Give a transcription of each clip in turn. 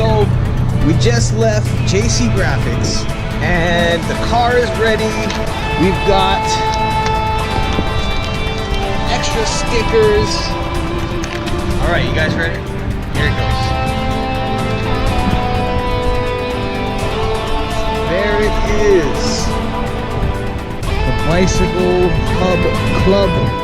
So we just left JC Graphics and the car is ready. We've got extra stickers. All right, you guys ready? Here it goes. There it is. The Bicycle Hub Club Mobile.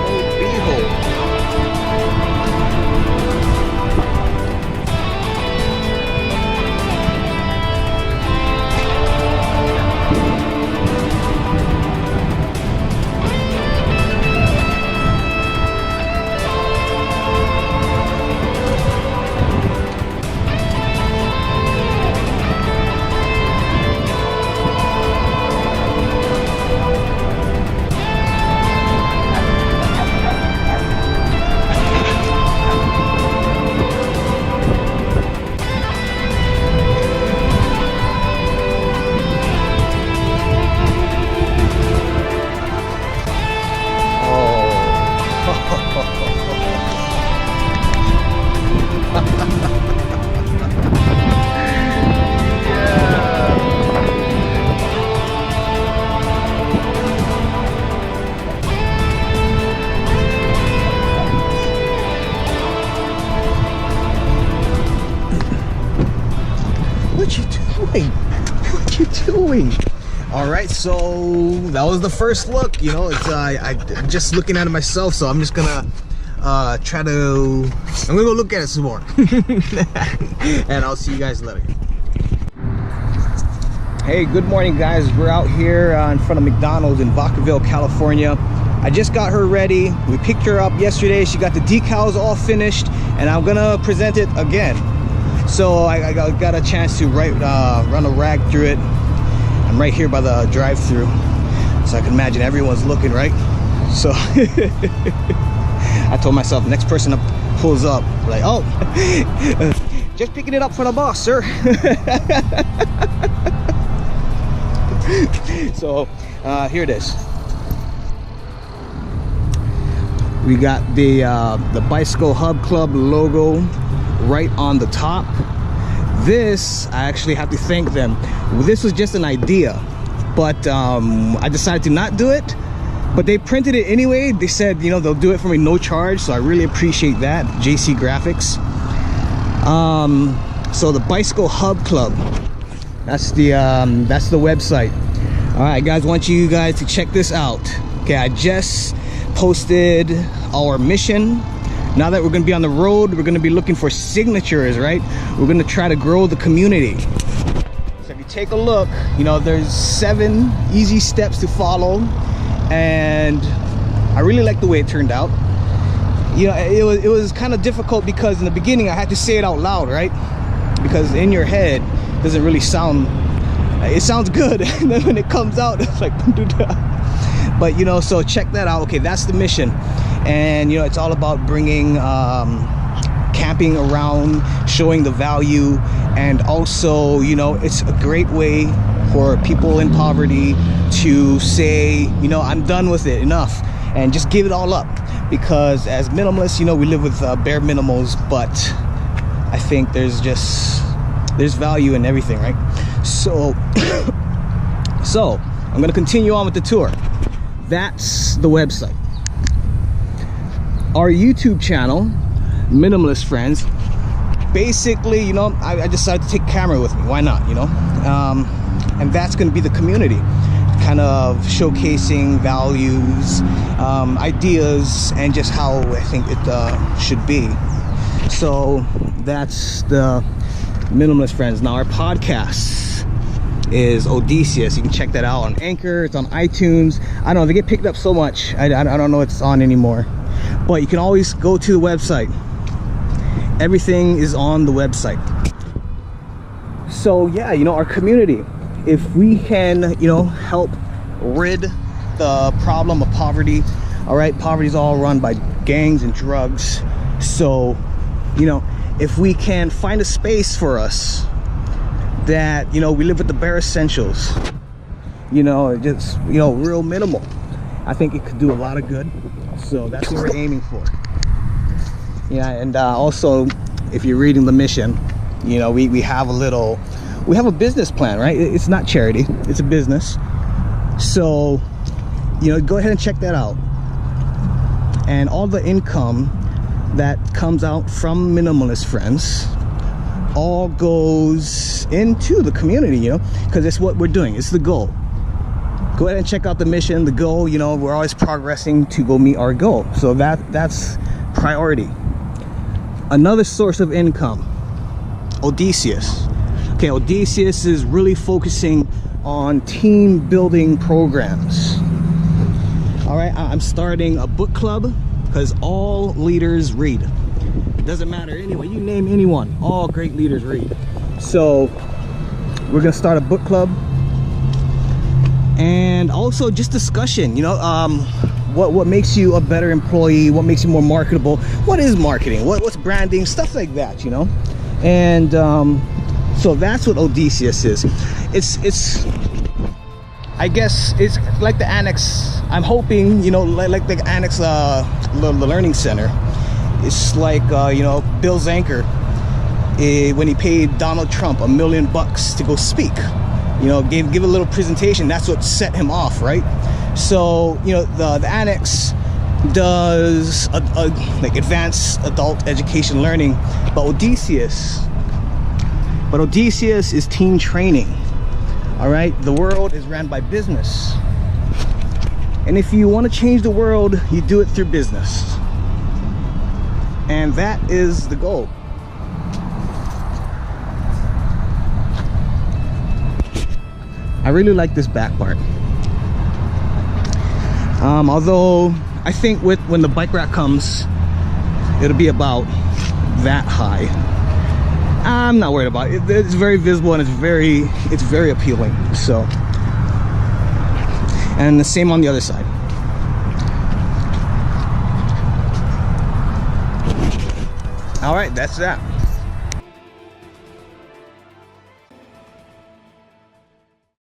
What you doing? What you doing? All right, so that was the first look. You know, it's I'm just looking at it myself, so I'm just gonna I'm gonna go look at it some more. And I'll see you guys later. Hey, good morning, guys. We're out here in front of McDonald's in Vacaville, California. I just got her ready. We picked her up yesterday. She got the decals all finished, and I'm gonna present it again. So I got a chance to run a rag through it. I'm right here by the drive-thru, so I can imagine everyone's looking, right? So I told myself, next person that pulls up, like, oh, just picking it up for the boss, sir. So here it is. We got the Bicycle Hub Club logo right on the top. This, I actually have to thank them. This was just an idea, but I decided to not do it, but they printed it anyway. They said, you know, they'll do it for me no charge, so I really appreciate that, JC Graphics. So the Bicycle Hub Club, that's the website. All right, guys, I want you guys to check this out. Okay, I just posted our mission. Now that we're going to be on the road, we're going to be looking for signatures, right? We're going to try to grow the community. So if you take a look, you know, there's 7 easy steps to follow, and I really like the way it turned out. You know, it was kind of difficult because in the beginning I had to say it out loud, right? Because in your head it doesn't really sound, it sounds good, and then when it comes out it's like, but you know, so check that out. Okay, that's the mission. And you know, it's all about bringing camping around, showing the value, and also, you know, it's a great way for people in poverty to say, you know, I'm done with it, enough, and just give it all up. Because as minimalists, you know, we live with bare minimals, but I think there's value in everything, right? So so I'm gonna continue on with the tour. That's the website. Our YouTube channel, Minimalist Friends, basically, you know, I decided to take camera with me. Why not, you know? And that's going to be the community, kind of showcasing values, ideas, and just how I think it should be. So that's the Minimalist Friends. Now our podcast is Odysseus. You can check that out on Anchor. It's on iTunes. I don't know, they get picked up so much. I don't know it's on anymore. But you can always go to the website. Everything is on the website. So yeah, you know, our community, if we can, you know, help rid the problem of poverty. All right, poverty is all run by gangs and drugs. So, you know, if we can find a space for us that, you know, we live with the bare essentials, you know, just, you know, real minimal, I think it could do a lot of good. So that's what we're aiming for. Yeah, and also, if you're reading the mission, You know, we have a business plan, right? It's not charity, it's a business. So, you know, go ahead and check that out. And all the income that comes out from Minimalist Friends all goes into the community, you know, because it's what we're doing. It's the goal. Go ahead and check out the mission, the goal. You know, we're always progressing to go meet our goal. So that's priority. Another source of income, Odysseus. Okay, Odysseus is really focusing on team building programs. All right, I'm starting a book club because all leaders read. It doesn't matter anyway, you name anyone, all great leaders read. So we're gonna start a book club, and also just discussion, you know, what makes you a better employee, what makes you more marketable, what is marketing, what's branding, stuff like that, you know. And so that's what Odysseus is. It's I guess it's like the annex. I'm hoping, you know, like the annex, the learning center. It's like you know, Bill Zanker, when he paid Donald Trump $1 million to go speak, you know, give a little presentation. That's what set him off, right? So, you know, the annex does like advanced adult education learning, but Odysseus is teen training. All right, the world is ran by business, and if you want to change the world, you do it through business, and that is the goal. I really like this back part. Although I think when the bike rack comes, it'll be about that high. I'm not worried about it. It's very visible and it's very appealing. So, and the same on the other side. All right, that's that.